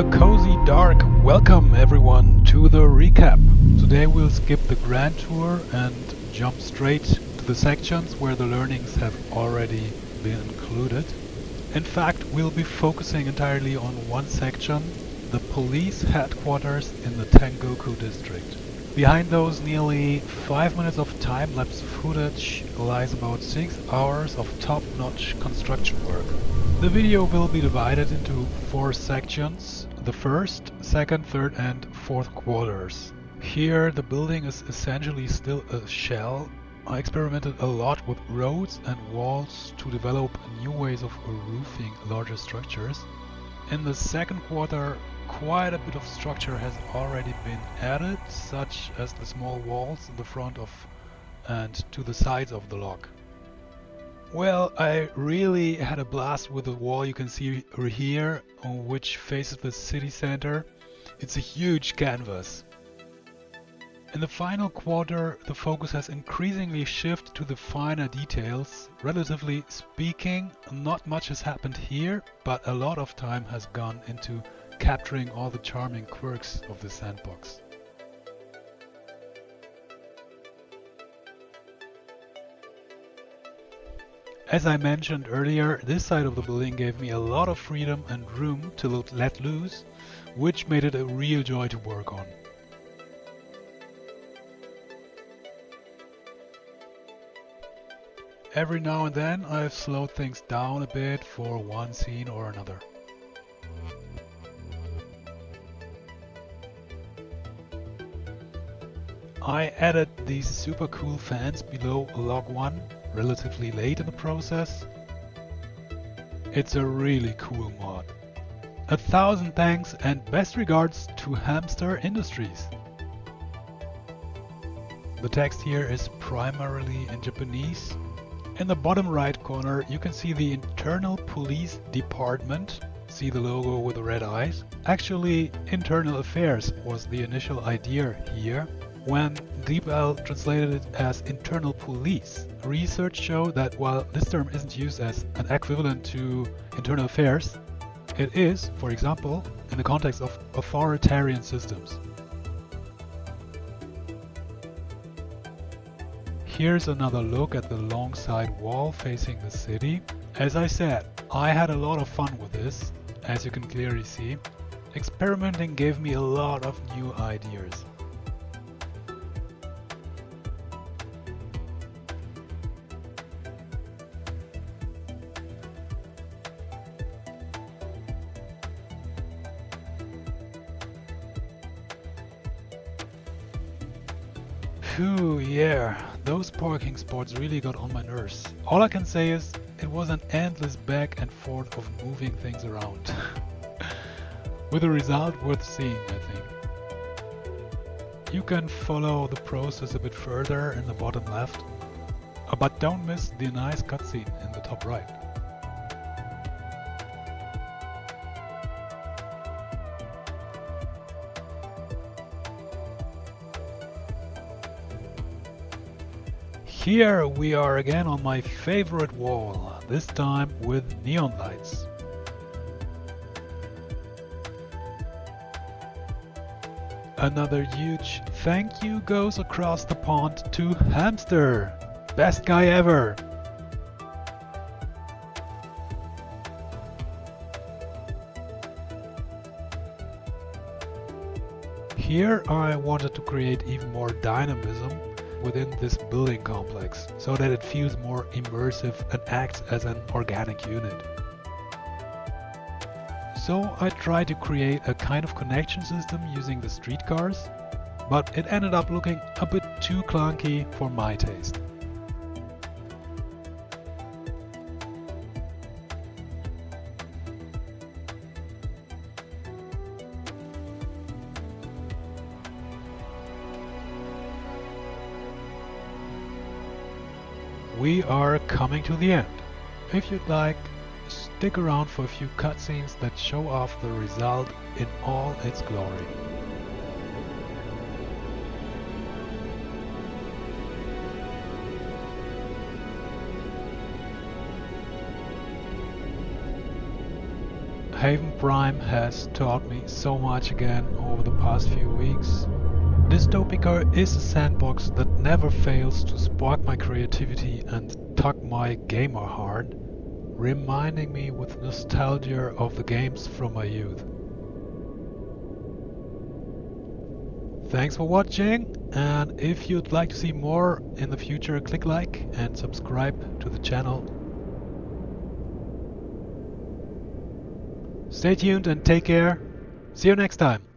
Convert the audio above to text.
A cozy dark welcome everyone to the recap. Today we'll skip the grand tour and jump straight to the sections where the learnings have already been included. In fact, we'll be focusing entirely on one section, the police headquarters in the Tengoku district. Behind those nearly 5 minutes of time-lapse footage lies about 6 hours of top-notch construction work. The video will be divided into 4 sections, the first, second, third and fourth quarters. Here the building is essentially still a shell. I experimented a lot with roads and walls to develop new ways of roofing larger structures. In the second quarter, quite a bit of structure has already been added, such as the small walls in the front of and to the sides of the log. Well, I really had a blast with the wall you can see here, which faces the city center. It's a huge canvas. In the final quarter, the focus has increasingly shifted to the finer details. Relatively speaking, not much has happened here, but a lot of time has gone into capturing all the charming quirks of the sandbox. As I mentioned earlier, this side of the building gave me a lot of freedom and room to let loose, which made it a real joy to work on. Every now and then I've slowed things down a bit for one scene or another. I added these super cool fans below log 1 relatively late in the process. It's a really cool mod. 1,000 thanks and best regards to Hamster Industries. The text here is primarily in Japanese. In the bottom right corner you can see the Internal Police Department. See the logo with the red eyes? Actually, Internal Affairs was the initial idea here, when DeepL translated it as internal police. Research showed that while this term isn't used as an equivalent to internal affairs, it is, for example, in the context of authoritarian systems. Here's another look at the long side wall facing the city. As I said, I had a lot of fun with this, as you can clearly see. Experimenting gave me a lot of new ideas. Phew, yeah, those parking spots really got on my nerves. All I can say is, it was an endless back and forth of moving things around. With a result worth seeing, I think. You can follow the process a bit further in the bottom left, but don't miss the nice cutscene in the top right. Here we are again on my favorite wall, this time with neon lights. Another huge thank you goes across the pond to Hamster! Best guy ever! Here I wanted to create even more dynamism within this building complex, so that it feels more immersive and acts as an organic unit. So I tried to create a kind of connection system using the streetcars, but it ended up looking a bit too clunky for my taste. We are coming to the end. If you'd like, stick around for a few cutscenes that show off the result in all its glory. Haven Prime has taught me so much again over the past few weeks. Dystopia is a sandbox that never fails to spark my creativity and tug my gamer heart, reminding me with nostalgia of the games from my youth. Thanks for watching, and if you'd like to see more in the future, click like and subscribe to the channel. Stay tuned and take care. See you next time.